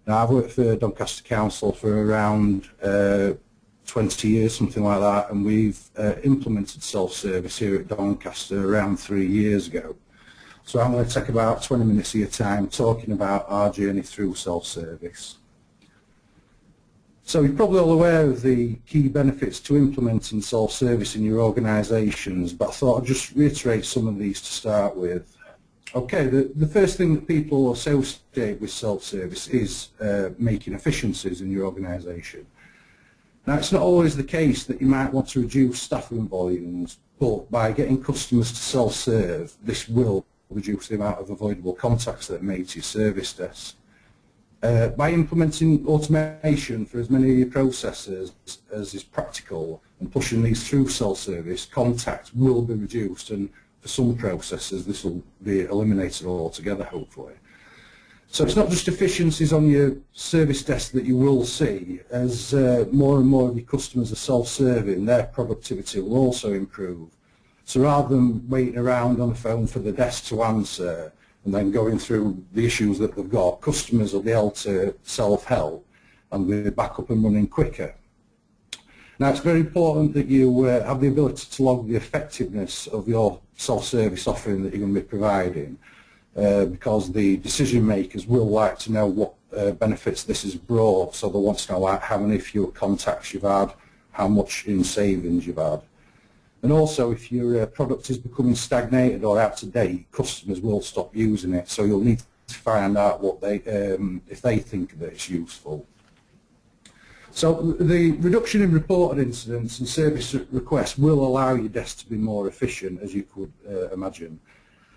Now, I've worked for Doncaster Council for around 20 years, something like that, and we've implemented self-service here at Doncaster around 3 years ago. So I'm going to take about 20 minutes of your time talking about our journey through self-service. So you're probably all aware of the key benefits to implementing self-service in your organisations, but I thought I'd just reiterate some of these to start with. Okay, the first thing that people associate with self-service is making efficiencies in your organisation. Now, it's not always the case that you might want to reduce staffing volumes, but by getting customers to self-serve, this will reduce the amount of avoidable contacts that are made to your service desk. By implementing automation for as many of your processes as is practical and pushing these through self-service, contact will be reduced, and for some processes this will be eliminated altogether, hopefully. So it's not just efficiencies on your service desk that you will see. As more and more of your customers are self-serving, their productivity will also improve. So rather than waiting around on the phone for the desk to answer and then going through the issues that they've got, customers will be able to self-help and be back up and running quicker. Now, it's very important that you have the ability to log the effectiveness of your self-service offering that you're going to be providing, because the decision makers will like to know what benefits this has brought, so they want to know how many fewer contacts you've had, how much in savings you've had. And also, if your product is becoming stagnated or out of date, customers will stop using it, so you'll need to find out what they, if they think that it's useful. So the reduction in reported incidents and service requests will allow your desk to be more efficient, as you could imagine.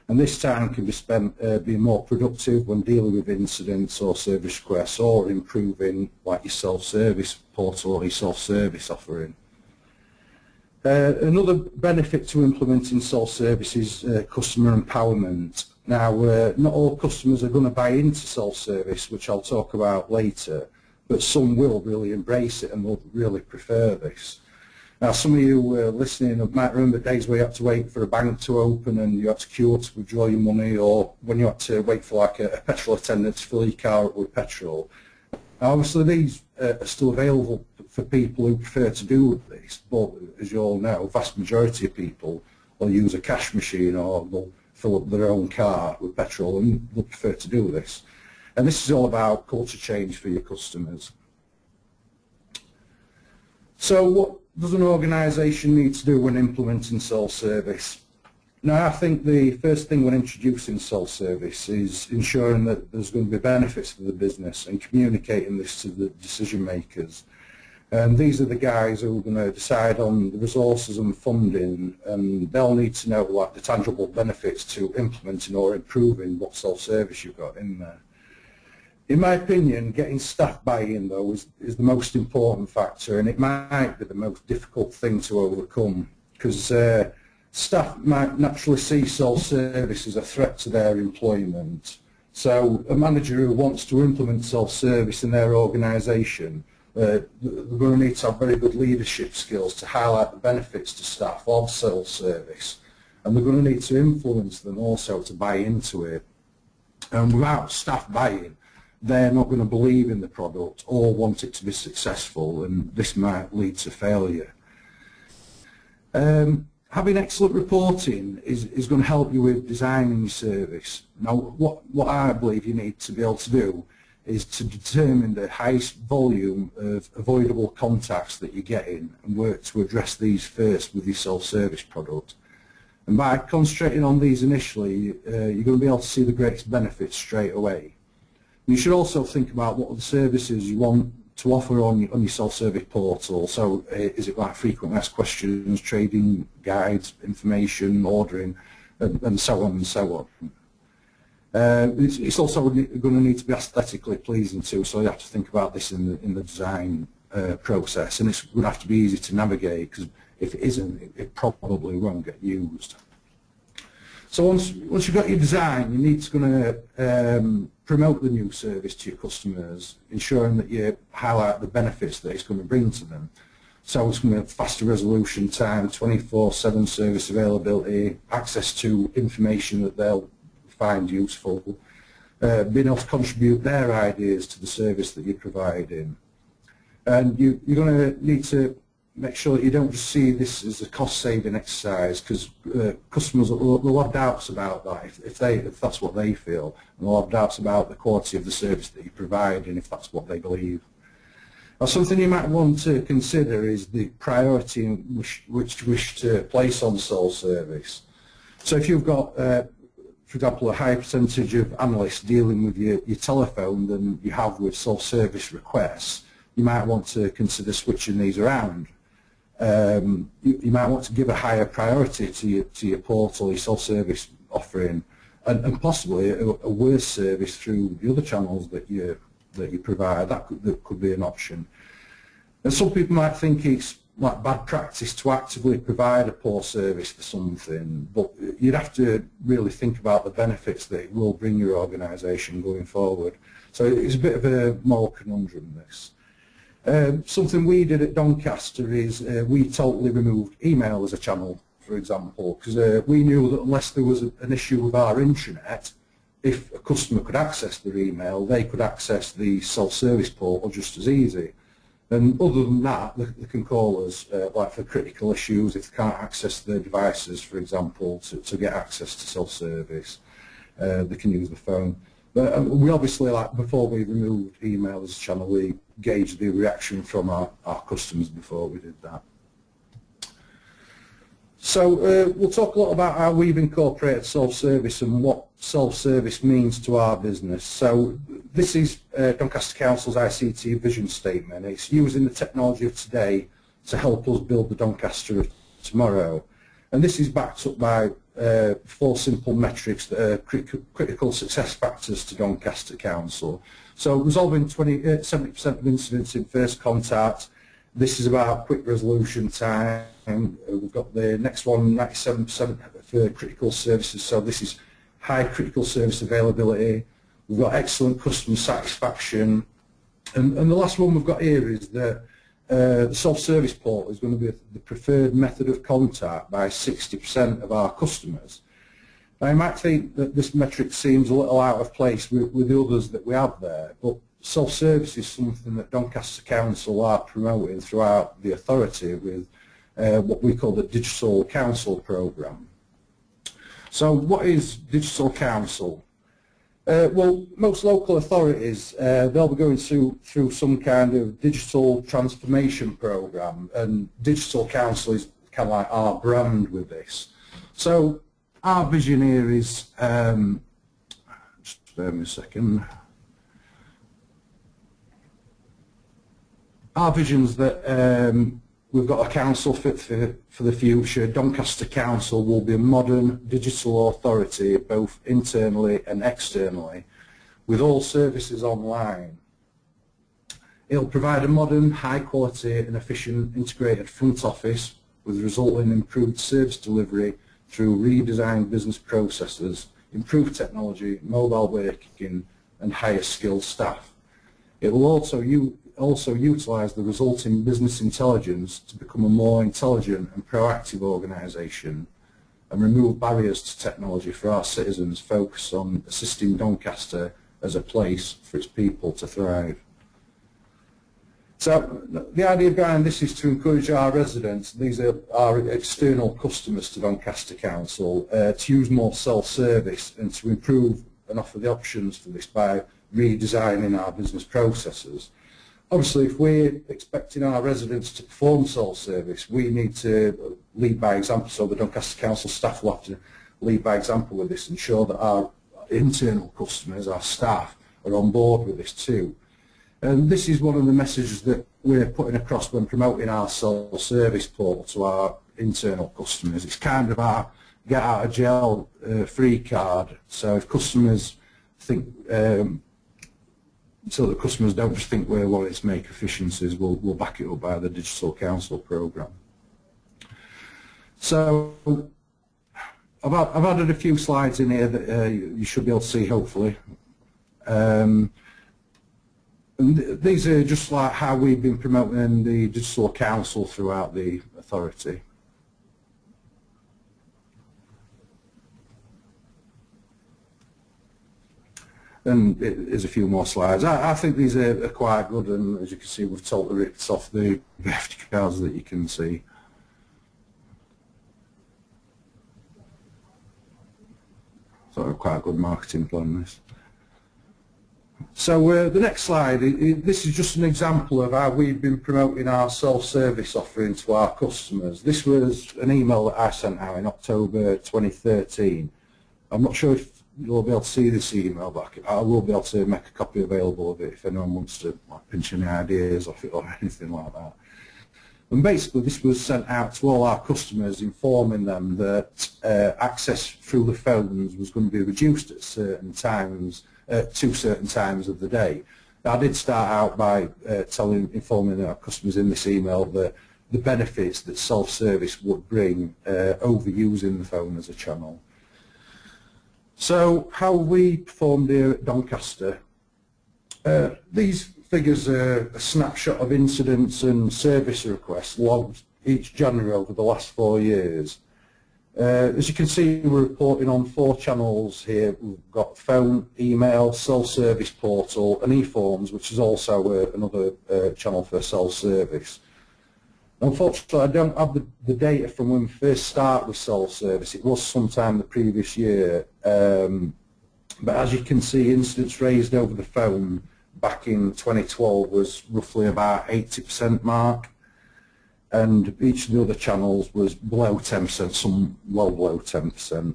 And this time can be spent being more productive when dealing with incidents or service requests, or improving like your self-service portal or your self-service offering. Another benefit to implementing self-service is customer empowerment. Now, not all customers are going to buy into self-service, which I'll talk about later, but some will really embrace it and will really prefer this. Now, some of you listening might remember days where you had to wait for a bank to open and you had to queue up to withdraw your money, or when you had to wait for like a petrol attendant to fill your car up with petrol. Now, obviously these are still available for people who prefer to do this, but as you all know, vast majority of people will use a cash machine or they'll fill up their own car with petrol, and they'll prefer to do this. And this is all about culture change for your customers. So what does an organisation need to do when implementing self-service? Now, I think the first thing when introducing self-service is ensuring that there's going to be benefits for the business and communicating this to the decision makers. And these are the guys who are going to decide on the resources and funding, and they'll need to know like the tangible benefits to implementing or improving what self-service you've got in there. In my opinion, getting staff buy-in, though, is the most important factor, and it might be the most difficult thing to overcome, because staff might naturally see self-service as a threat to their employment. So a manager who wants to implement self-service in their organisation, they're going to need to have very good leadership skills to highlight the benefits to staff of self-service, and they're going to need to influence them also to buy into it. And without staff buy-in, they're not going to believe in the product or want it to be successful, and this might lead to failure. Having excellent reporting is going to help you with designing your service. Now, what I believe you need to be able to do is to determine the highest volume of avoidable contacts that you're getting and work to address these first with your self-service product. And by concentrating on these initially, you're going to be able to see the greatest benefits straight away. You should also think about what are the services you want to offer on your self-service portal. So is it like frequent asked questions, trading guides, information, ordering, and so on and so on. It's also going to need to be aesthetically pleasing too, so you have to think about this in the design process, and it's going to have to be easy to navigate, because if it isn't, it probably won't get used. So once you've got your design, you need to promote the new service to your customers, ensuring that you highlight the benefits that it's going to bring to them. So it's going to have faster resolution time, 24/7 service availability, access to information that they'll find useful, being able to contribute their ideas to the service that you're providing. And you're going to need to make sure that you don't just see this as a cost-saving exercise, because customers will have doubts about that if that's what they feel, and they'll have doubts about the quality of the service that you provide, and if that's what they believe. Now, something you might want to consider is the priority which you wish to place on self-service. So if you've got, for example, a higher percentage of analysts dealing with your telephone than you have with self-service requests, you might want to consider switching these around. You might want to give a higher priority to your portal, your self-service offering, and possibly a worse service through the other channels that you provide. That could be an option. And some people might think it's like bad practice to actively provide a poor service for something, but you'd have to really think about the benefits that it will bring your organisation going forward. So it's a bit of a moral conundrum, this. Something we did at Doncaster is we totally removed email as a channel, for example, because we knew that unless there was an issue with our intranet, if a customer could access their email, they could access the self-service portal just as easy. And other than that, they can call us like for critical issues if they can't access their devices, for example, to get access to self-service. They can use the phone. But we obviously, like before we removed email as a channel, we gauged the reaction from our customers before we did that. So we'll talk a lot about how we've incorporated self-service and what self-service means to our business. So this is Doncaster Council's ICT vision statement. It's using the technology of today to help us build the Doncaster of tomorrow. And this is backed up by 4 simple metrics that are critical success factors to Doncaster Council. So resolving 70% of incidents in first contact. This is about quick resolution time. We've got the next one, 97% for critical services. So this is high critical service availability. We've got excellent customer satisfaction. And the last one we've got here is that the self-service portal is going to be the preferred method of contact by 60% of our customers. Now, you might think that this metric seems a little out of place with the others that we have there, but self-service is something that Doncaster Council are promoting throughout the authority with what we call the Digital Council programme. So what is Digital Council? Well, most local authorities, they'll be going through some kind of digital transformation programme, and Digital Council is kind of like our brand with this. So our vision here is, just bear me a second. Our vision is that we've got a council fit for the future. Doncaster Council will be a modern digital authority, both internally and externally, with all services online. It'll provide a modern, high quality and efficient integrated front office with resulting improved service delivery through redesigned business processes, improved technology, mobile working and higher skilled staff. It will also utilise the resulting business intelligence to become a more intelligent and proactive organisation and remove barriers to technology for our citizens, focus on assisting Doncaster as a place for its people to thrive. So the idea behind this is to encourage our residents, these are our external customers to Doncaster Council, to use more self-service and to improve and offer the options for this by redesigning our business processes. Obviously, if we're expecting our residents to perform self-service, we need to lead by example, so the Doncaster Council staff will have to lead by example with this and ensure that our internal customers, our staff, are on board with this too. And this is one of the messages that we're putting across when promoting our self-service portal to our internal customers. It's kind of our get out of jail free card. So if customers think, so that customers don't just think we're wanting to make efficiencies, we'll back it up by the Digital Council programme. So I've added a few slides in here that you should be able to see, hopefully. And these are just like how we've been promoting the Digital Council throughout the authority. and there's a few more slides. I think these are quite good, and as you can see, we've totally ripped off the FT cards that you can see. So quite a good marketing plan, this. So the next slide, this is just an example of how we've been promoting our self-service offering to our customers. This was an email that I sent out in October 2013. I'm not sure if you'll be able to see this email, but I will be able to make a copy available of it if anyone wants to pinch any ideas off it or anything like that. And basically this was sent out to all our customers, informing them that access through the phones was going to be reduced at certain times, to certain times of the day. Now, I did start out by informing our customers in this email that the benefits that self-service would bring over using the phone as a channel. So how we performed here at Doncaster. These figures are a snapshot of incidents and service requests logged each January over the last 4 years. As you can see, we're reporting on 4 channels here. We've got phone, email, self-service portal and e-forms, which is also another channel for self-service. Unfortunately, I don't have the data from when we first started with self-service. It was sometime the previous year. But as you can see, incidents raised over the phone back in 2012 was roughly about 80% mark. And each of the other channels was below 10%, some well below 10%.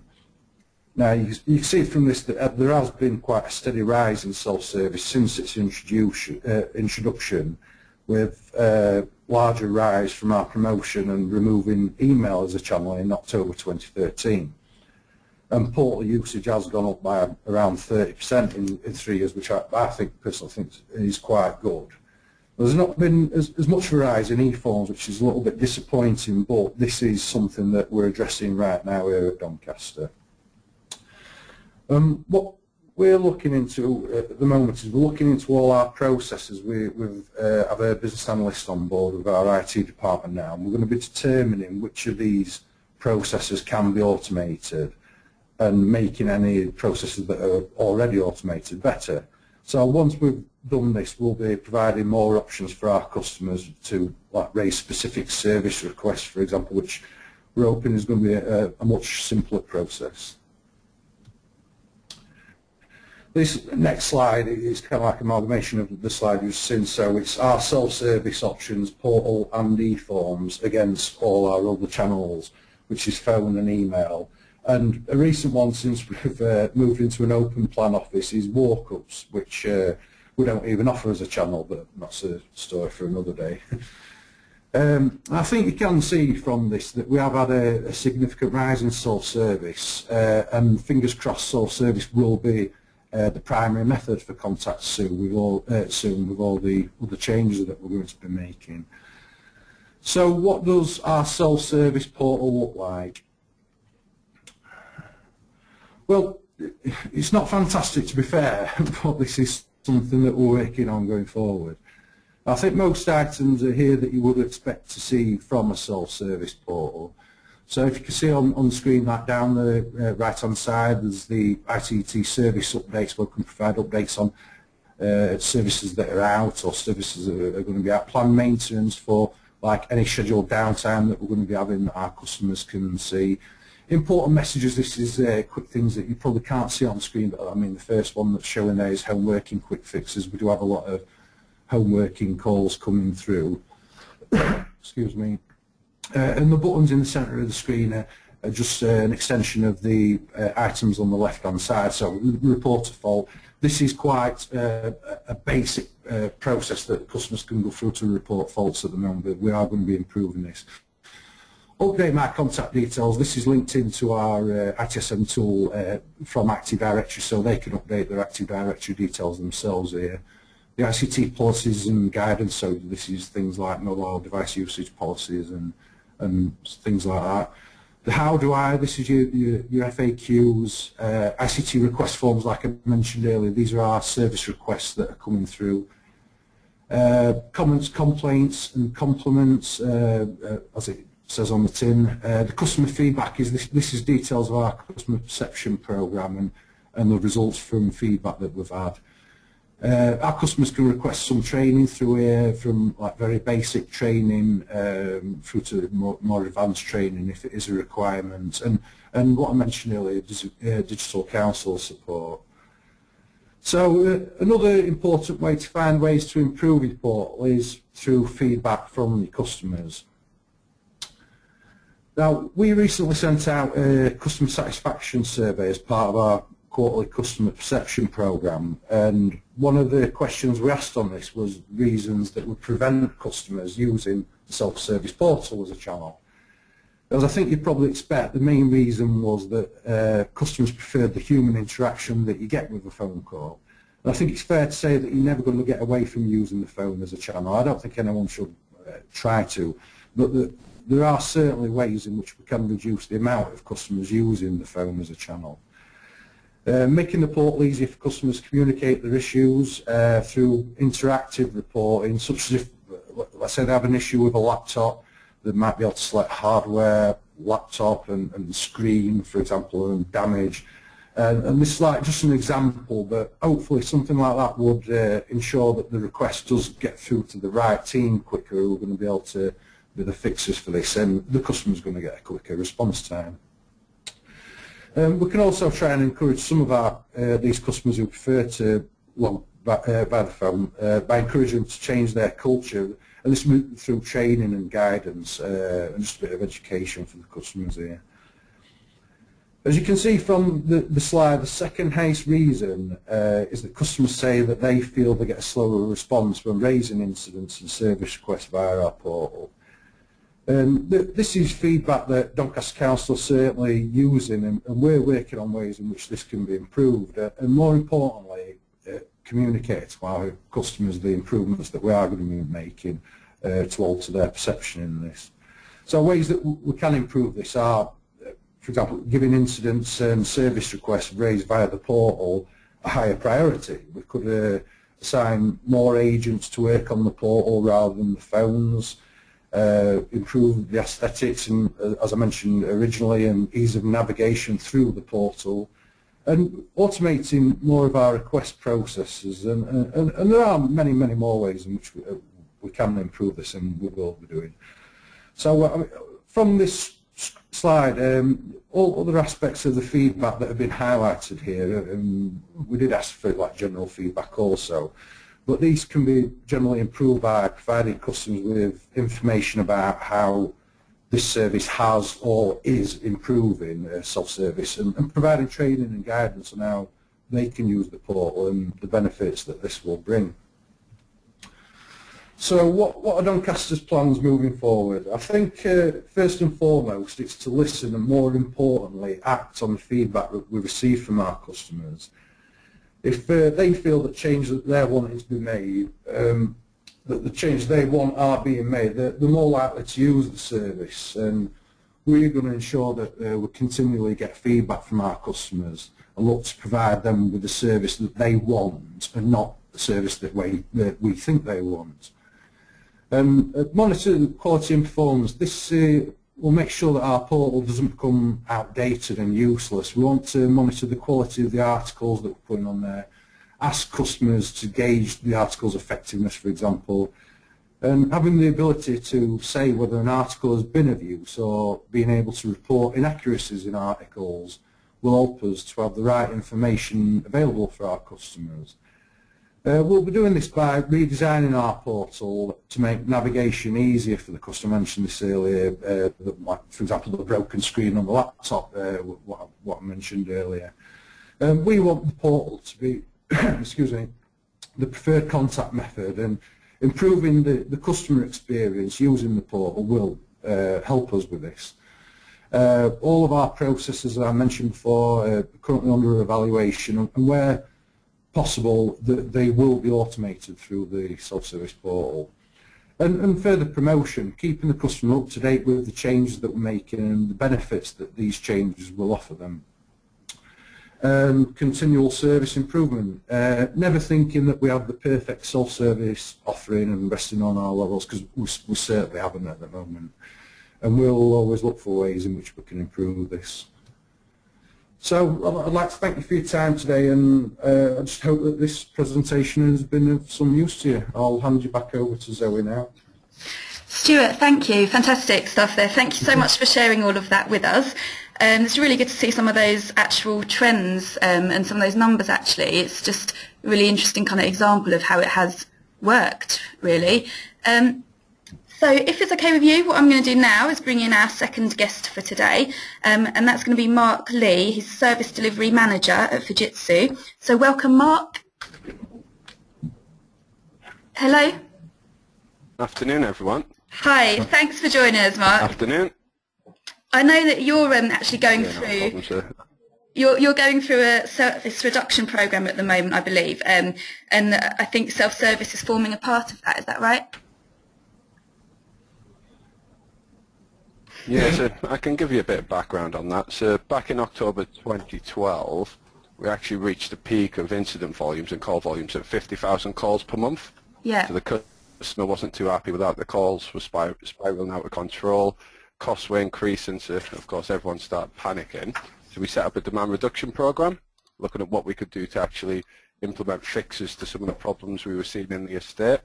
Now, you can see from this that there has been quite a steady rise in self-service since its introduction, with larger rise from our promotion and removing email as a channel in October 2013. And portal usage has gone up by around 30% in 3 years, which I personally think is quite good. There's not been as much of a rise in e-forms, which is a little bit disappointing, but this is something that we're addressing right now here at Doncaster. What we're looking into at the moment is we're looking into all our processes. We have a business analyst on board with our IT department now, and we're going to be determining which of these processes can be automated and making any processes that are already automated better. So once we've done this, we'll be providing more options for our customers to raise specific service requests, for example, which we're hoping is going to be a much simpler process. This next slide is kind of like an amalgamation of the slide you've seen. So it's our self-service options, portal and e-forms against all our other channels, which is phone and email. And a recent one since we've moved into an open plan office is walk-ups, which we don't even offer as a channel, but that's a story for another day. I think you can see from this that we have had a significant rise in self-service, and fingers crossed self-service will be the primary method for contact soon with all the other changes that we're going to be making. So what does our self-service portal look like? Well, it's not fantastic, to be fair, but this is something that we're working on going forward. I think most items are here that you would expect to see from a self-service portal. So if you can see on the screen, right down the right-hand side, there's the ICT service updates, where we can provide updates on services that are out or services that are going to be out. Planned maintenance for any scheduled downtime that we're going to be having that our customers can see. Important messages, this is quick things that you probably can't see on screen, but I mean the first one that's showing there is home working quick fixes. We do have a lot of home working calls coming through. Excuse me. And the buttons in the centre of the screen are just an extension of the items on the left-hand side. So report a fault. This is quite a basic process that customers can go through to report faults at the moment, but we are going to be improving this. Update my contact details. This is linked into our ITSM tool from Active Directory, so they can update their Active Directory details themselves here. The ICT policies and guidance, so this is things like mobile device usage policies and things like that. The how do I, this is your FAQs, ICT request forms like I mentioned earlier. These are our service requests that are coming through. Comments, complaints and compliments, as it says on the tin. The customer feedback is this is details of our customer perception program, and and the results from feedback that we've had. Our customers can request some training through here, from like very basic training through to more advanced training if it is a requirement, and what I mentioned earlier, digital counsel support. So another important way to find ways to improve your portal is through feedback from your customers. Now, we recently sent out a customer satisfaction survey as part of our quarterly customer perception programme, and one of the questions we asked on this was reasons that would prevent customers using the self-service portal as a channel. As I think you'd probably expect, the main reason was that customers preferred the human interaction that you get with a phone call. And I think it's fair to say that you're never going to get away from using the phone as a channel. I don't think anyone should try to, but there are certainly ways in which we can reduce the amount of customers using the phone as a channel. Making the portal easier for customers to communicate their issues through interactive reporting, such as if, let's say they have an issue with a laptop, they might be able to select hardware, laptop and screen, for example, and damage. And this is like just an example, but hopefully something like that would ensure that the request does get through to the right team quicker, who are going to be able to be the fixers for this, and the customer's going to get a quicker response time. We can also try and encourage some of our these customers who prefer to log by the phone by encouraging them to change their culture, and this through training and guidance and just a bit of education for the customers here. As you can see from the slide, the second highest reason is that customers say that they feel they get a slower response when raising incidents and service requests via our portal. This is feedback that Doncaster Council is certainly using, and we're working on ways in which this can be improved, and more importantly, communicate to our customers the improvements that we are going to be making to alter their perception in this. So ways that we can improve this are, for example, giving incidents and service requests raised via the portal a higher priority. We could assign more agents to work on the portal rather than the phones. Improve the aesthetics and, as I mentioned originally, and ease of navigation through the portal, and automating more of our request processes, and there are many more ways in which we can improve this, and we will be doing. So from this slide, all other aspects of the feedback that have been highlighted here, and we did ask for like general feedback also, but these can be generally improved by providing customers with information about how this service has or is improving self-service, and providing training and guidance on how they can use the portal and the benefits that this will bring. So what are Doncaster's plans moving forward? I think first and foremost it's to listen and, more importantly, act on the feedback that we receive from our customers. If they feel that changes that they're wanting to be made, that the changes they want are being made, they're more likely to use the service, and we're going to ensure that we continually get feedback from our customers and look to provide them with the service that they want and not the service that we think they want. Monitor the quality and performance. This will make sure that our portal doesn't become outdated and useless. We want to monitor the quality of the articles that we're putting on there, ask customers to gauge the article's effectiveness, for example, and having the ability to say whether an article has been of use, or being able to report inaccuracies in articles, will help us to have the right information available for our customers. We'll be doing this by redesigning our portal to make navigation easier for the customer. I mentioned this earlier, for example, the broken screen on the laptop, what I mentioned earlier. We want the portal to be excuse me, the preferred contact method, and improving the customer experience using the portal will help us with this. All of our processes, as I mentioned before, are currently under evaluation, and where possible they will be automated through the self-service portal. And further promotion, keeping the customer up to date with the changes that we're making and the benefits that these changes will offer them. Continual service improvement, never thinking that we have the perfect self-service offering and resting on our levels, because we certainly haven't at the moment, and we'll always look for ways in which we can improve this. So I'd like to thank you for your time today, and I just hope that this presentation has been of some use to you. I'll hand you back over to Zoe now. Stuart, thank you. Fantastic stuff there. Thank you so much for sharing all of that with us. It's really good to see some of those actual trends and some of those numbers actually. It's just a really interesting kind of example of how it has worked, really. So if it's okay with you, what I'm going to do now is bring in our second guest for today, and that's going to be Mark Lee. He's Service Delivery Manager at Fujitsu. So welcome, Mark. Hello. Afternoon, everyone. Hi, thanks for joining us, Mark. Afternoon. I know that you're actually going through. You're going through a service reduction program at the moment, I believe, and I think self-service is forming a part of that. Is that right? Yeah, so I can give you a bit of background on that. So back in October 2012, we actually reached a peak of incident volumes and call volumes at 50,000 calls per month. Yeah. So the customer wasn't too happy with that. The calls were spiraling out of control. Costs were increasing, so of course everyone started panicking. So we set up a demand reduction program, looking at what we could do to actually implement fixes to some of the problems we were seeing in the estate.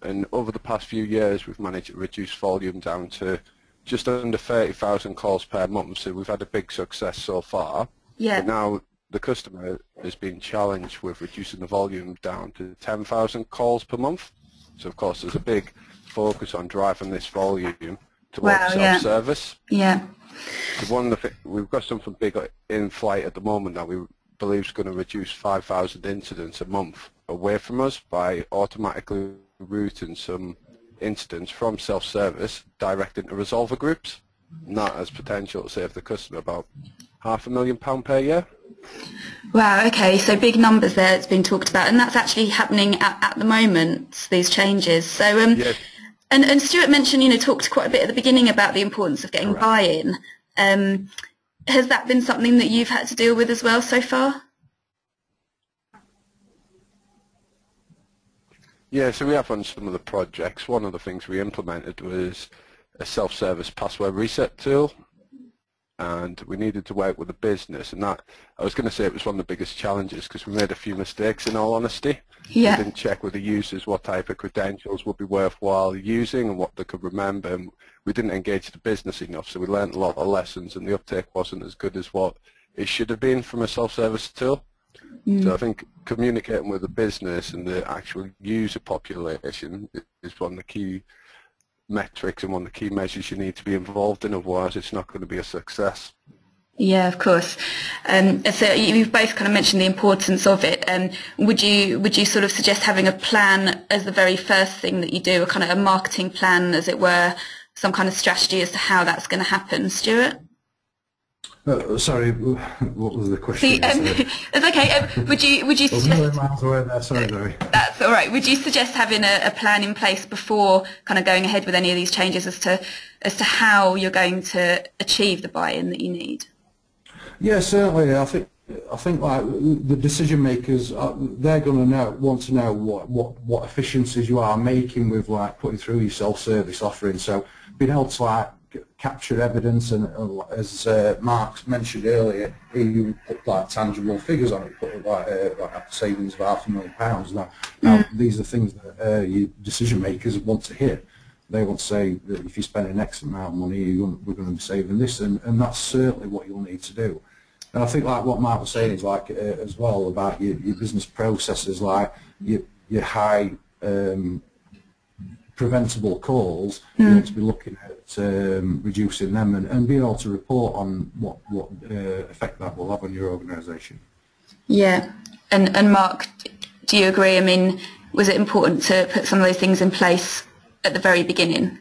And over the past few years, we've managed to reduce volume down to just under 30,000 calls per month. So we've had a big success so far. Yeah. But now the customer has been challenged with reducing the volume down to 10,000 calls per month. So of course there's a big focus on driving this volume towards self-service. Yeah. So one of the we've got something big in flight at the moment that we believe is going to reduce 5,000 incidents a month away from us by automatically routing some incidents from self-service direct into resolver groups. And that has potential to save the customer about £500,000 per year. Wow, okay, so big numbers there it's been talked about, and that's actually happening at the moment, these changes. So, Yes. And Stuart mentioned, talked quite a bit at the beginning about the importance of getting buy-in. Has that been something that you've had to deal with as well so far? Yeah, so we have on some of the projects. One of the things we implemented was a self-service password reset tool, and we needed to work with the business, and that, I was going to say it was one of the biggest challenges because we made a few mistakes in all honesty. Yeah. We didn't check with the users what type of credentials would be worthwhile using and what they could remember, and we didn't engage the business enough, so we learned a lot of lessons and the uptake wasn't as good as what it should have been from a self-service tool. So I think communicating with the business and the actual user population is one of the key metrics and one of the key measures you need to be involved in, otherwise it's not going to be a success. Yeah, of course. So you've both kind of mentioned the importance of it. Would you sort of suggest having a plan as the very first thing that you do, a kind of a marketing plan, as it were, some kind of strategy as to how that's going to happen, Stuart? Sorry, what was the question? It's okay. Would you suggest? Miles away there. Sorry. That's all right. Would you suggest having a plan in place before kind of going ahead with any of these changes as to how you're going to achieve the buy-in that you need? Yeah, certainly. I think like the decision makers, they're going to want to know what efficiencies you are making with like putting through your self-service offering. So being able to like capture evidence, and as Mark mentioned earlier, he put like tangible figures on it, put like savings of £500,000. Now these are things that your decision makers want to hear. They want to say that if you spend an X amount of money, we're going to be saving this, and that's certainly what you'll need to do. And I think like what Mark was saying is like as well about your business processes, like your high preventable calls. You want to be looking at reducing them and being able to report on what effect that will have on your organisation. Yeah, and Mark, do you agree? I mean, was it important to put some of those things in place at the very beginning?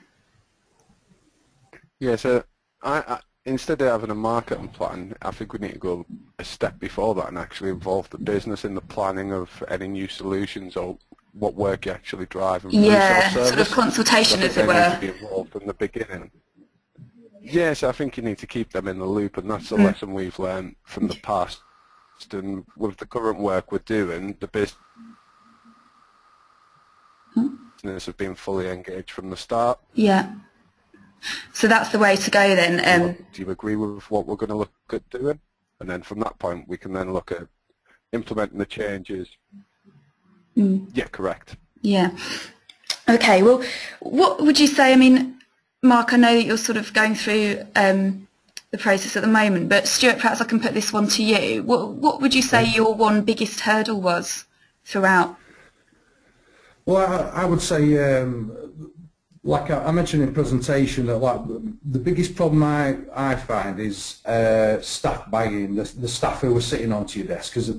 Yeah, so I instead of having a marketing plan, I think we need to go a step before that and actually involve the business in the planning of any new solutions or what work you actually drive. And yeah, sort of consultation, as it were. Need to be involved from the beginning. Yes, I think you need to keep them in the loop, and that's the lesson we've learned from the past. And with the current work we're doing, the business have been fully engaged from the start. Yeah. So that's the way to go then. Do you agree with what we're going to look at doing? and then from that point we can then look at implementing the changes. Yeah, correct. Yeah. Okay, well, what would you say, I mean, Mark, I know that you're sort of going through the process at the moment, but Stuart, perhaps I can put this one to you. What would you say your one biggest hurdle was throughout? Well, I would say, like I mentioned in presentation, that like the biggest problem I find is staff buy-in, the staff who are sitting onto your desk, because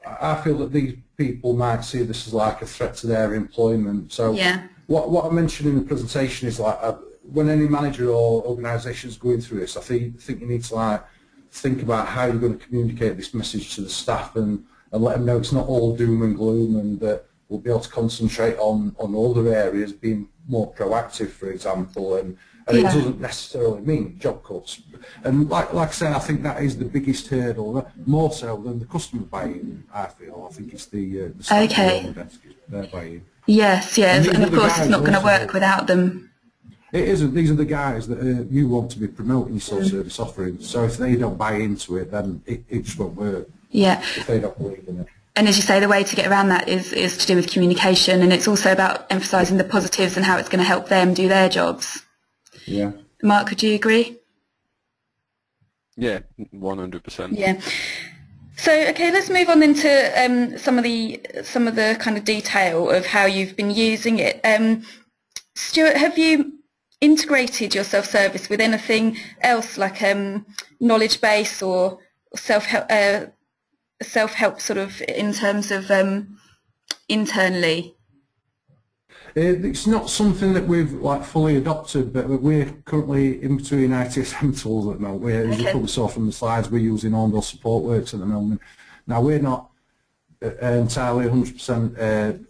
I feel that these people might see this as like a threat to their employment. So Yeah. what I mentioned in the presentation is like when any manager or organisation is going through this, I think you need to like think about how you're going to communicate this message to the staff and let them know it's not all doom and gloom, and that we'll be able to concentrate on other areas, being more proactive, for example, and it doesn't necessarily mean job cuts. And like I say, I think that is the biggest hurdle, more so than the customer buy-in, I feel. I think it's the staff on the desk, their buy-in. Yes, and of course it's not going to work without them. It isn't. These are the guys that you want to be promoting your self-service offerings. So if they don't buy into it, then it just won't work. Yeah. If they don't believe in it. And as you say, the way to get around that is to do with communication, and it's also about emphasising the positives and how it's going to help them do their jobs. Yeah. Mark, would you agree? Yeah, 100%. Yeah. So, okay, let's move on into some of the kind of detail of how you've been using it. Stuart, have you integrated your self-service with anything else, like knowledge base or self-help sort of in terms of internally? It's not something that we've like fully adopted, but we're currently in between ITSM tools at the moment. As you probably saw from the slides, we're using Orndale SupportWorks at the moment. Now we're not entirely 100%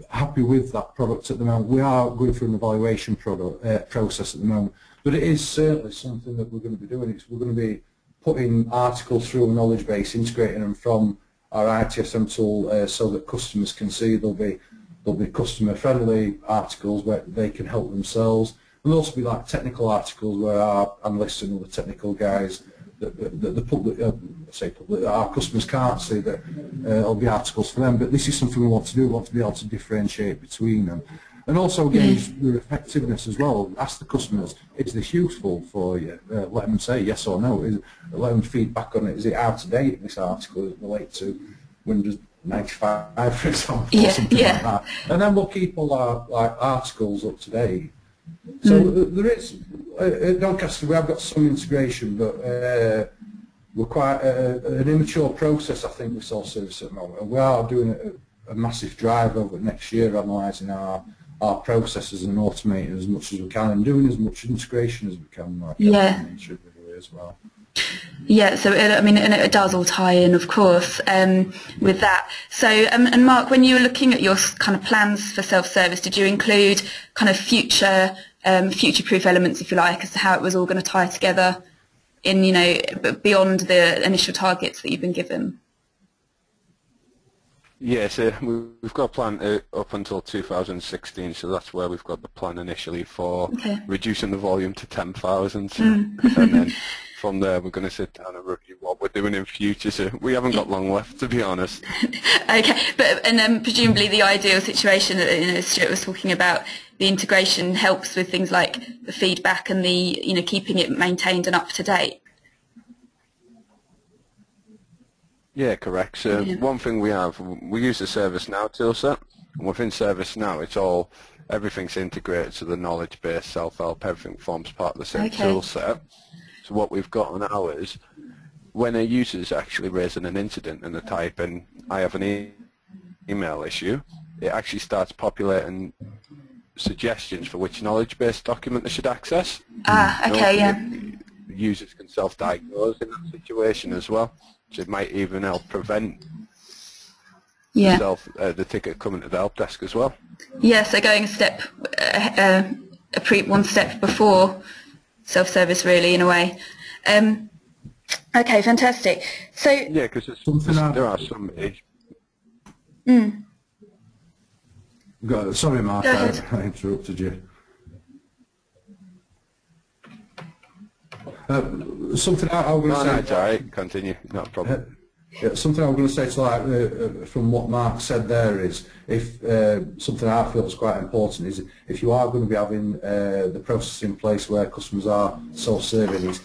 happy with that product at the moment. We are going through an evaluation process at the moment, but it is certainly something that we're going to be doing. We're going to be putting articles through a knowledge base, integrating them from our ITSM tool so that customers can see. There'll be customer-friendly articles where they can help themselves. There'll also be like technical articles where our analysts and other technical guys, the public, our customers can't see, that there'll be articles for them. But this is something we want to do. We want to be able to differentiate between them. And also gauge their effectiveness as well. Ask the customers, is this useful for you? Let them say yes or no. Let them feedback on it. Is it out of date, this article? Is it related to Windows 95, for example, or something like that? And then we'll keep all our articles up to date. So there is, at Doncaster we have got some integration, but we're quite an immature process, I think, with self-service at the moment. And we are doing a massive drive over next year, analysing our processes and automating as much as we can and doing as much integration as we can. Like as well. Yeah, so I mean, and it does all tie in, of course, with that. So, and Mark, when you were looking at your kind of plans for self-service, did you include kind of future-proof elements, if you like, as to how it was all going to tie together in, beyond the initial targets that you've been given? Yes, we've got a plan up until 2016, so that's where we've got the plan initially for reducing the volume to 10,000, and then from there we're going to sit down and review what we're doing in future. So we haven't got long left, to be honest. Okay, and then presumably the ideal situation that Stuart was talking about, the integration helps with things like the feedback and the keeping it maintained and up to date. Yeah, correct. So one thing we use the ServiceNow toolset, and within ServiceNow everything's integrated, so the knowledge-based self-help, everything forms part of the same toolset. So what we've got on ours, when a user is actually raising an incident and they type in, I have an email issue, it actually starts populating suggestions for which knowledge-based document they should access. Users can self-diagnose in that situation as well. So it might even help prevent the ticket coming to the help desk as well. Yeah, so going one step before self-service, really, in a way. Okay, fantastic. So yeah, because there are some issues. Sorry, Mark, I interrupted you. something I was going to say. No, it's all right. Continue. Not a problem. Yeah, something I was going to say to from what Mark said there is, if something I feel is quite important is if you are going to be having the process in place where customers are self-serving, it's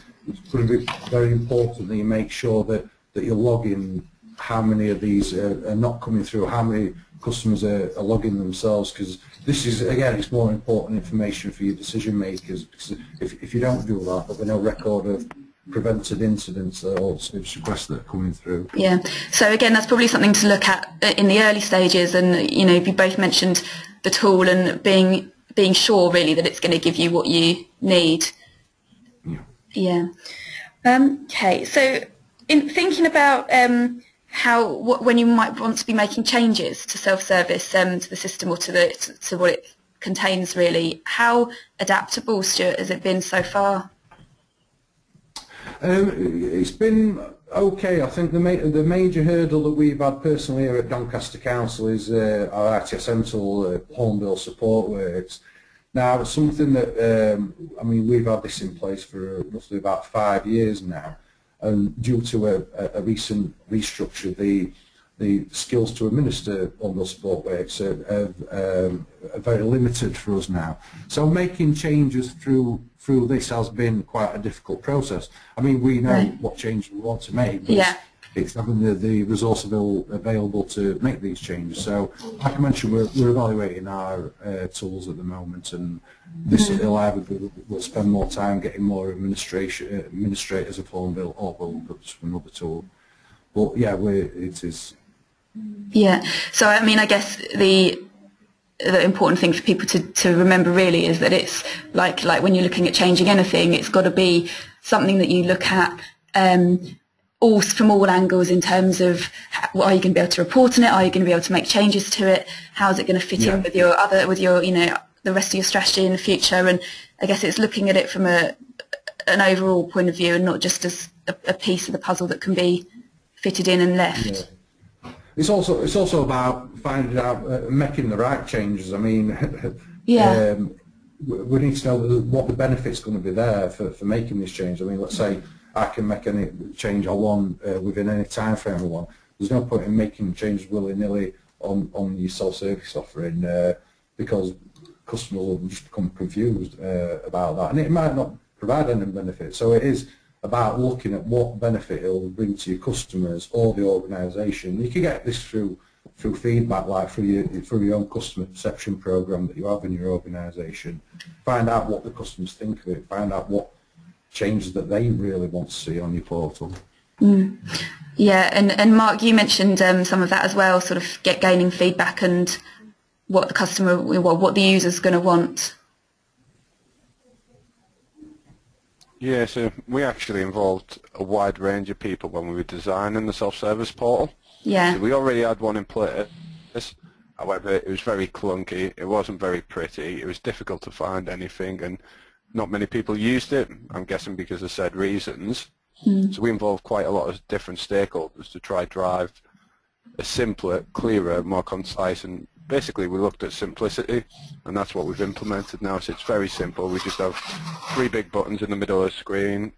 going to be very important that you make sure that you're logging how many of these are not coming through, how many customers are logging themselves, because this is, again, it's more important information for your decision makers, because if you don't do that, there'll be no record of prevented incidents or service requests that are coming through. Yeah, so again, that's probably something to look at in the early stages, and you know, you both mentioned the tool and being sure really that it's going to give you what you need. Yeah. Okay, so in thinking about when you might want to be making changes to self-service to the system or to what it contains really, how adaptable, Stuart, has it been so far? It's been okay. I think the major hurdle that we've had personally here at Doncaster Council is our ITSM tool, Hornbill Support Works. Now, it's something that, I mean, we've had this in place for roughly about 5 years now, and due to a recent restructure, the skills to administer Hornbill Support Works are very limited for us now. So making changes through this has been quite a difficult process. I mean, we know what change we want to make, but it's having the resource available to make these changes. So, like I mentioned, we're evaluating our tools at the moment, and this will either we'll spend more time getting more administrators of Hornbill, or we'll go to another tool. But yeah, it is. Yeah. So I mean, I guess the important thing for people to remember really is that it's like when you're looking at changing anything, it's got to be something that you look at from all angles in terms of are you going to be able to report on it? Are you going to be able to make changes to it? How is it going to fit in with your you know, the rest of your strategy in the future? And I guess it's looking at it from an overall point of view and not just as a piece of the puzzle that can be fitted in and left. Yeah. It's also about finding out, making the right changes. I mean, we need to know what the benefit's going to be there for making this change. I mean, let's say I can make any change I want within any time frame I want. There's no point in making changes willy-nilly on your self-service offering because customers will just become confused about that, and it might not provide any benefit. So it is about looking at what benefit it will bring to your customers or the organisation. You can get this through feedback, like through your own customer perception program that you have in your organisation. Find out what the customers think of it. Find out what changes that they really want to see on your portal. Yeah, and Mark, you mentioned some of that as well. Sort of gaining feedback and what the customer, what the user's going to want. Yeah, so we actually involved a wide range of people when we were designing the self-service portal. Yeah. So we already had one in place. However, it was very clunky. It wasn't very pretty. It was difficult to find anything, and not many people used it. I'm guessing because of said reasons. So we involved quite a lot of different stakeholders to try drive a simpler, clearer, more concise, and basically we looked at simplicity, and that's what we've implemented now. So it's very simple. We just have 3 big buttons in the middle of the screen.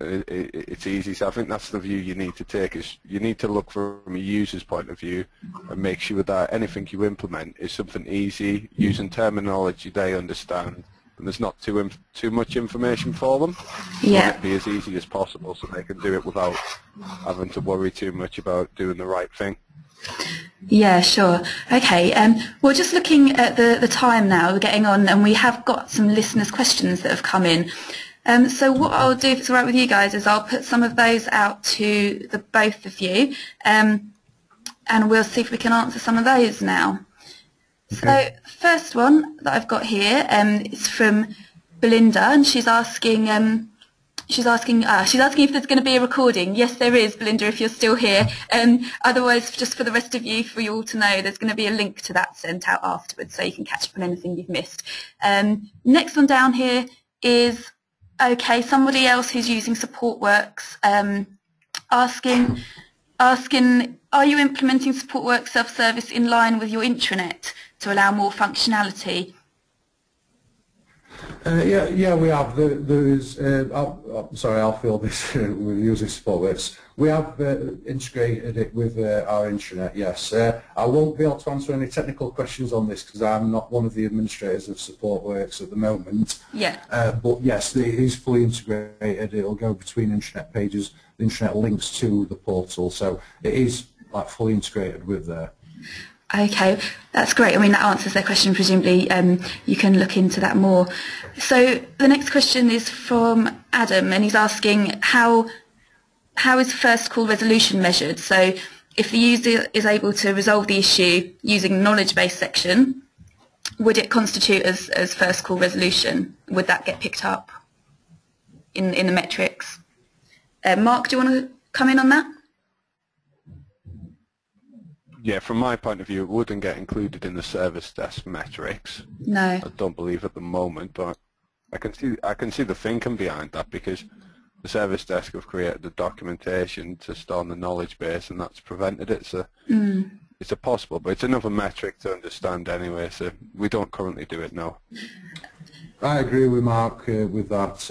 It's easy. So I think that's the view you need to take, is you need to look from a user's point of view and make sure that anything you implement is something easy, using terminology they understand, and there's not too much information for them. You want it to be as easy as possible so they can do it without having to worry too much about doing the right thing. Yeah, sure. Okay, we're just looking at the time now, we're getting on, and we have got some listeners' questions that have come in. So what I'll do, if it's all right with you guys, is I'll put some of those out to the both of you, and we'll see if we can answer some of those now. Okay. So first one that I've got here is from Belinda, and she's asking if there's going to be a recording. Yes, there is, Belinda, if you're still here. Otherwise, just for the rest of you, for you all to know, there's going to be a link to that sent out afterwards, so you can catch up on anything you've missed. Next one down here is, okay, somebody else who's using SupportWorks, asking, are you implementing SupportWorks self-service in line with your intranet to allow more functionality? Yeah, we have. There is. I'm sorry, I'll fill this with using SupportWorks. We have integrated it with our intranet. Yes, I won't be able to answer any technical questions on this because I'm not one of the administrators of SupportWorks at the moment. Yeah. But yes, it is fully integrated. It'll go between intranet pages. The intranet links to the portal, so it is like fully integrated with there. Okay, that's great. I mean, that answers their question. Presumably, you can look into that more. So the next question is from Adam, and he's asking how is first call resolution measured? So if the user is able to resolve the issue using the knowledge-based section, would it constitute as first call resolution? Would that get picked up in the metrics? Mark, do you want to come in on that? Yeah, from my point of view, it wouldn't get included in the service desk metrics. No. I don't believe at the moment, but I can see the thinking behind that, because the service desk have created the documentation to store on the knowledge base, and that's prevented it. So it's a possible, but it's another metric to understand anyway. So we don't currently do it now. I agree with Mark with that.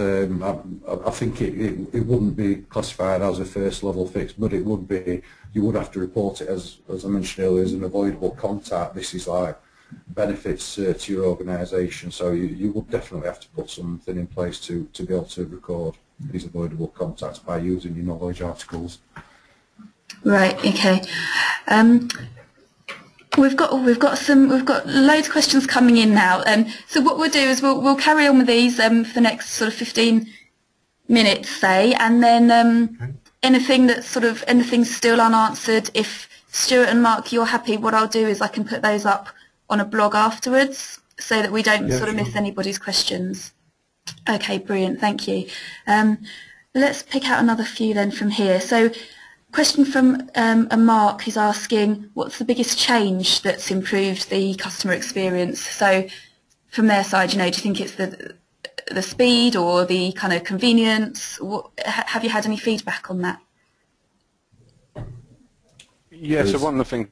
I think it wouldn't be classified as a first level fix, but it would be. You would have to report it as I mentioned earlier, as an avoidable contact. This is like benefits to your organisation, so you would definitely have to put something in place to be able to record these avoidable contacts by using your knowledge articles. Right. Okay. We've got loads of questions coming in now. So what we'll do is we'll carry on with these for the next sort of 15 minutes, say, and then anything's still unanswered. If Stuart and Mark, you're happy, what I'll do is I can put those up on a blog afterwards so that we don't miss anybody's questions. Okay, brilliant. Thank you. Let's pick out another few then from here. So. Question from a Mark who's asking, what's the biggest change that's improved the customer experience? So from their side, do you think it's the speed or the kind of convenience? Have you had any feedback on that? Yeah, so one of the things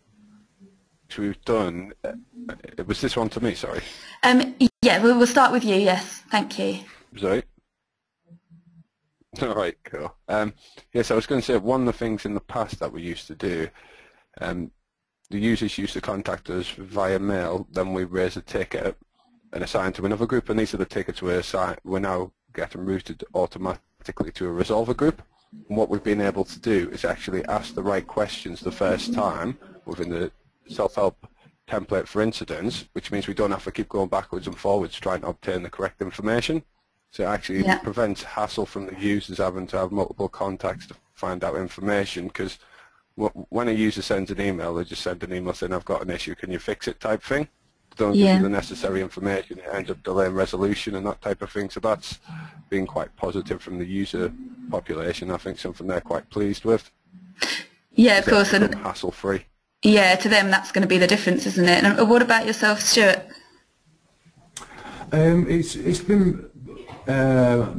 we've done, was this one to me, sorry? Yeah, we'll start with you, yes. Thank you. Sorry. All right, cool. Yes, I was going to say one of the things in the past that we used to do, the users used to contact us via mail, then we raise a ticket and assign to another group, and these are the tickets we're now getting routed automatically to a resolver group. And what we've been able to do is actually ask the right questions the first time within the self-help template for incidents, which means we don't have to keep going backwards and forwards trying to obtain the correct information. So it actually prevents hassle from the users having to have multiple contacts to find out information, because when a user sends an email, they just send an email saying, I've got an issue, can you fix it type thing. They don't give you the necessary information, it ends up delaying resolution and that type of thing. So that's been quite positive from the user population. I think something they're quite pleased with. Yeah, of course. And hassle-free. Yeah, to them that's going to be the difference, isn't it? And what about yourself, Stuart? It's been...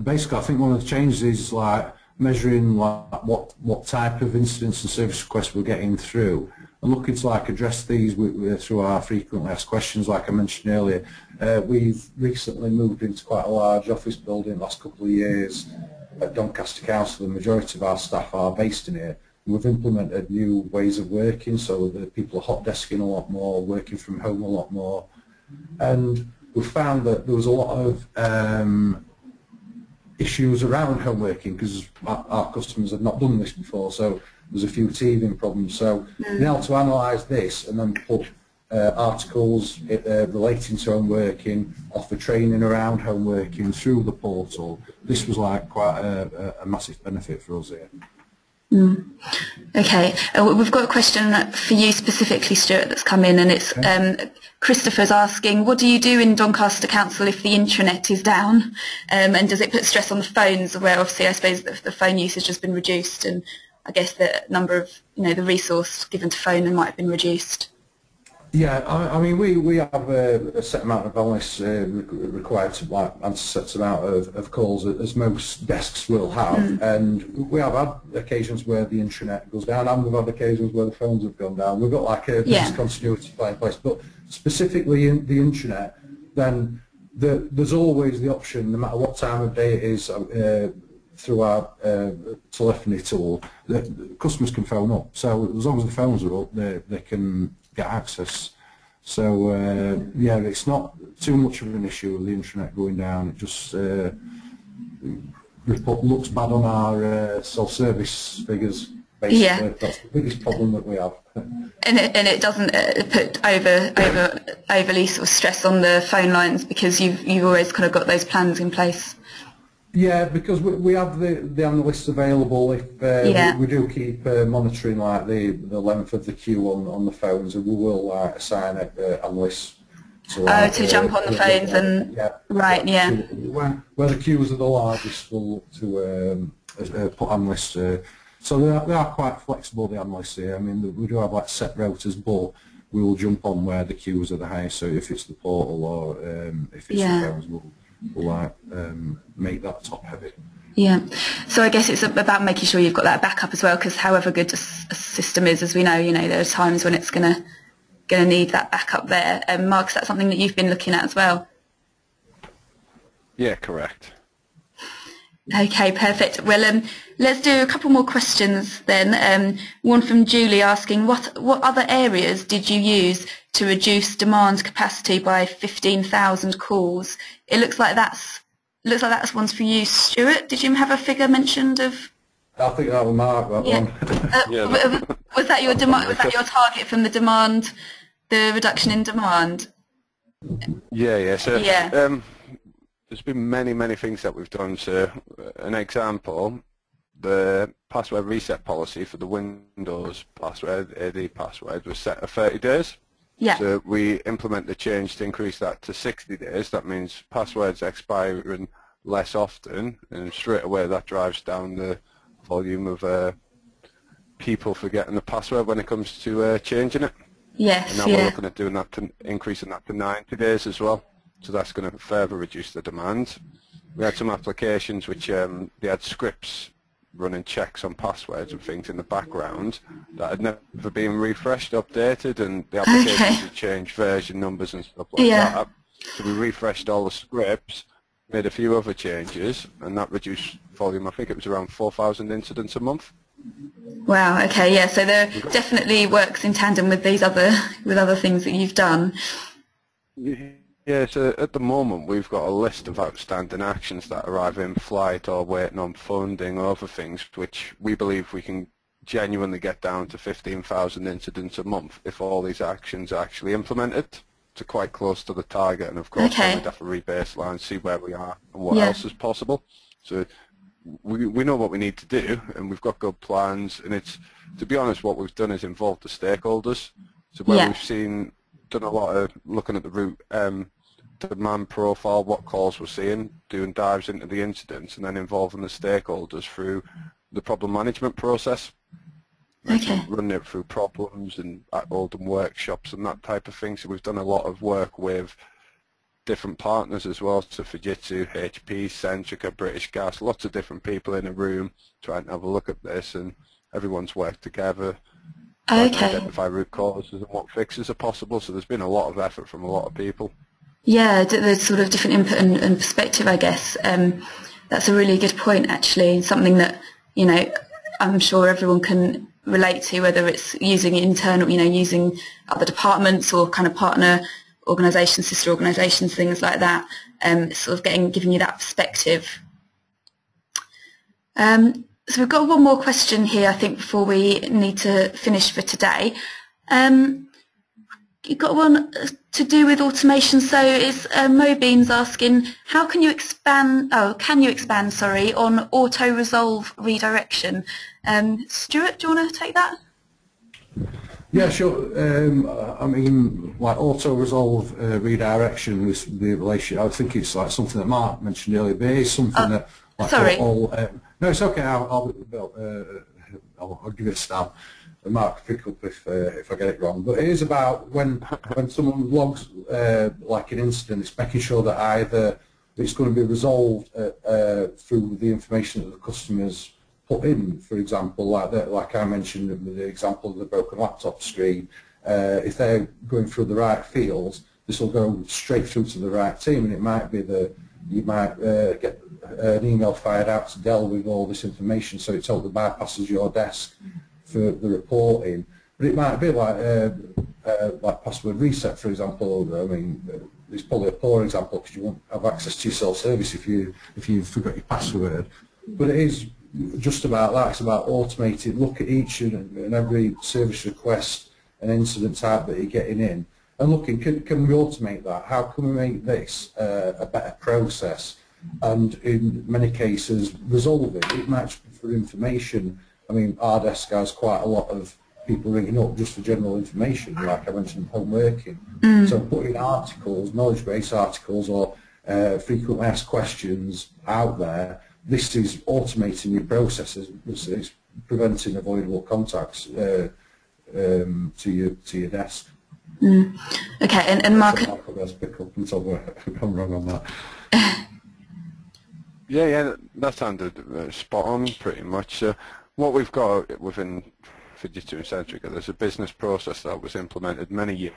basically, I think one of the changes is like measuring like what type of incidents and service requests we're getting through, and looking to like address these through our frequently asked questions. Like I mentioned earlier, we've recently moved into quite a large office building the last couple of years at Doncaster Council. The majority of our staff are based in here. We've implemented new ways of working, so that people are hot desking a lot more, working from home a lot more, and we found that there was a lot of issues around home working because our customers had not done this before, so there's a few teething problems. So being able to analyse this and then put articles relating to home working, offer training around home working through the portal, this was like quite a massive benefit for us here. Okay, we've got a question for you specifically, Stuart, that's come in, and it's Christopher's asking, what do you do in Doncaster Council if the intranet is down, and does it put stress on the phones, where obviously I suppose the phone usage has been reduced, and I guess the number of, the resource given to phone might have been reduced? Yeah, I mean, we have a set amount of analysts required to answer sets amount of calls, as most desks will have, and we have had occasions where the intranet goes down, and we've had occasions where the phones have gone down. We've got like a business continuity plan in place, but specifically in the intranet, then there's always the option, no matter what time of day it is, through our telephony tool, the customers can phone up. So as long as the phones are up, they can get access. So yeah, it's not too much of an issue with the internet going down. It just looks bad on our self-service figures. Basically, Yeah. that's the biggest problem that we have. And it doesn't put overly sort of stress on the phone lines because you've always kind of got those plans in place. Yeah, because we have the analysts available. If we do keep monitoring like the length of the queue on the phones, and we will assign analysts to jump on the phones and where the queues are the largest, we'll look to put analysts. So they are quite flexible, the analysts here. I mean, we do have like set routers, but we will jump on where the queues are the highest. So if it's the portal or if it's the phones, we'll make that top heavy. Yeah. So I guess it's about making sure you've got that backup as well, because however good a system is, as we know, there are times when it's going to need that backup there. Mark, is that something that you've been looking at as well? Yeah, correct. Okay, perfect. Well, let's do a couple more questions then. One from Julie asking, what other areas did you use to reduce demand capacity by 15,000 calls? It looks like that's one's for you, Stuart. Did you have a figure mentioned of? I think that will mark that one. Was that your demand? Was that your target from the reduction in demand? Yeah. So there's been many things that we've done. So an example, the password reset policy for the Windows password, AD password, was set at 30 days. Yeah. So we implement the change to increase that to 60 days. That means passwords expiring less often, and straight away that drives down the volume of people forgetting the password when it comes to changing it. Yes. And now we're looking at doing that, increasing that to 90 days as well. So that's going to further reduce the demand. We had some applications which they had scripts running checks on passwords and things in the background that had never been refreshed, updated, and the applications had changed version numbers and stuff like that. So we refreshed all the scripts, made a few other changes, and that reduced volume. I think it was around 4,000 incidents a month. Wow. Okay. Yeah. So there definitely works in tandem with other things that you've done. Yeah, so at the moment we've got a list of outstanding actions that are either in flight or waiting on funding or other things, which we believe we can genuinely get down to 15,000 incidents a month if all these actions are actually implemented. So quite close to the target, and of course then we'd have to re-baseline, see where we are and what else is possible. So we know what we need to do, and we've got good plans, and it's, to be honest, what we've done is involve the stakeholders. So where we've done a lot of looking at the root demand profile, what calls we're seeing, doing dives into the incidents, and then involving the stakeholders through the problem management process. Okay. Running it through problems and holding workshops and that type of thing. So we've done a lot of work with different partners as well, so Fujitsu, HP, Centrica, British Gas, lots of different people in a room trying to have a look at this, and everyone's worked together. Identify root causes and what fixes are possible. So there's been a lot of effort from a lot of people. Yeah, there's sort of different input and perspective, I guess. That's a really good point, actually. Something that, I'm sure everyone can relate to, whether it's using internal, using other departments or kind of partner organisations, sister organisations, things like that. Sort of giving you that perspective. So we've got one more question here, I think, before we need to finish for today. You've got one to do with automation. So is Mobeans asking, how can you expand? Can you expand? Sorry, on auto resolve redirection? Stuart, do you want to take that? Yeah, sure. I mean, like auto resolve redirection with the relationship. I think it's like something that Mark mentioned earlier. But it is something that, like, sorry. No, it's okay. I'll give it a stab. Mark, pick up if I get it wrong. But it is about when someone logs like an incident, it's making sure that either it's going to be resolved through the information that the customers put in. For example, like I mentioned with the example of the broken laptop screen, if they're going through the right fields, this will go straight through to the right team, and it might be that you might get an email fired out to Dell with all this information, so it totally bypasses your desk for the reporting. But it might be like password reset, for example. I mean, it's probably a poor example because you won't have access to your self-service if you forgot your password. But it is just about that. It's about automated. Look at each and every service request and incident type that you're getting in, and looking, can we automate that? How can we make this a better process? And in many cases, resolve it. It might be for information. I mean, our desk has quite a lot of people ringing up just for general information, like I mentioned, home working. So putting articles, knowledge base articles, or frequently asked questions out there, this is automating your processes. It's preventing avoidable contacts to your desk. Okay, and Mark. Pick up and tell me I'm wrong on that. Yeah, that sounded spot on, pretty much. What we've got within Fujitsu and Centrica, there's a business process that was implemented many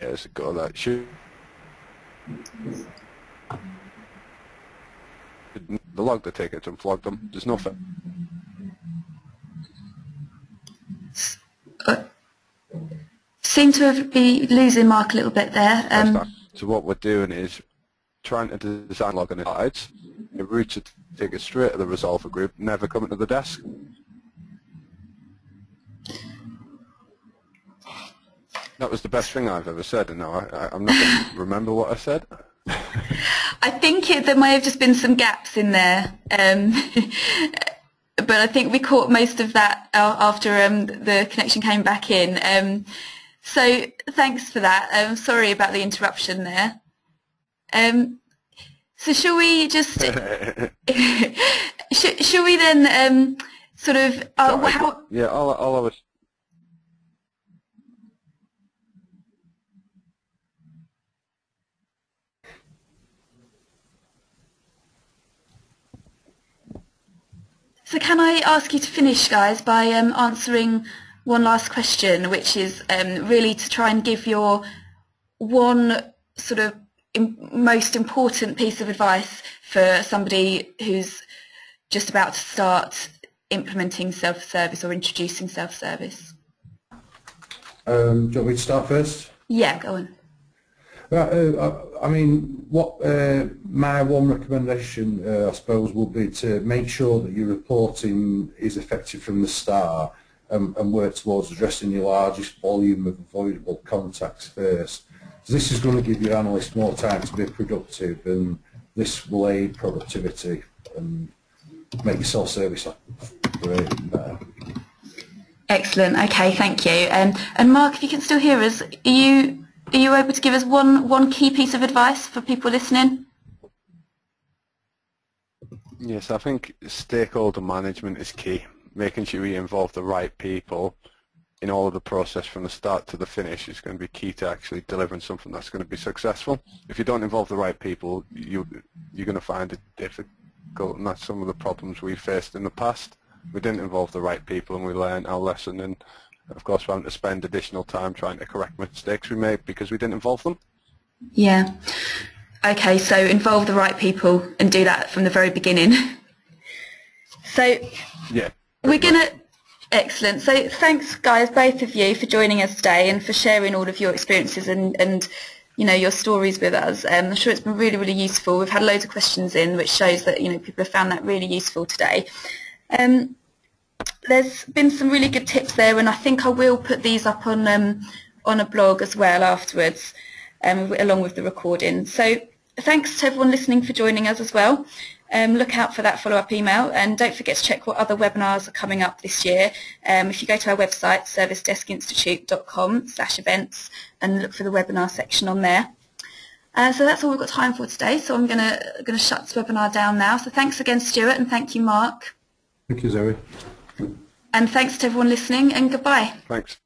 years ago that should log the tickets and flog them. There's nothing. Seem to be losing Mark a little bit there. So what we're doing is trying to design login guides. It routes a ticket straight to the resolver group, never coming to the desk. That was the best thing I've ever said, and now I'm not going to remember what I said. I think there may have just been some gaps in there, but I think we caught most of that after the connection came back in. So thanks for that. Sorry about the interruption there. So shall we just shall we then sort of how? Yeah, all I was. So can I ask you to finish, guys, by answering one last question, which is really to try and give your one sort of most important piece of advice for somebody who's just about to start implementing self-service or introducing self-service. Do you want me to start first? Yeah, go on. I mean, what my one recommendation, I suppose, would be to make sure that your reporting is effective from the start, and work towards addressing your largest volume of avoidable contacts first. So this is going to give your analyst more time to be productive, and this will aid productivity and make your self-service operate better. Excellent. Okay, thank you. And Mark, if you can still hear us, are you able to give us one key piece of advice for people listening? Yes, I think stakeholder management is key. Making sure you involve the right people in all of the process from the start to the finish is going to be key to actually delivering something that's going to be successful. If you don't involve the right people, you're going to find it difficult, and that's some of the problems we faced in the past. We didn't involve the right people, and we learned our lesson, and of course we had to spend additional time trying to correct mistakes we made because we didn't involve them. Yeah. Okay, so involve the right people and do that from the very beginning. So yeah, we're going to... Excellent. So thanks, guys, both of you, for joining us today and for sharing all of your experiences and you know, your stories with us. I'm sure it's been really, really useful. We've had loads of questions in, which shows that, you know, people have found that really useful today. There's been some really good tips there, and I think I will put these up on a blog as well afterwards, along with the recording. So thanks to everyone listening for joining us as well. Look out for that follow-up email, and don't forget to check what other webinars are coming up this year. If you go to our website, servicedeskinstitute.com/events, and look for the webinar section on there. So that's all we've got time for today, so I'm going to shut this webinar down now. So thanks again, Stuart, and thank you, Mark. Thank you, Zoe. And thanks to everyone listening, and goodbye. Thanks.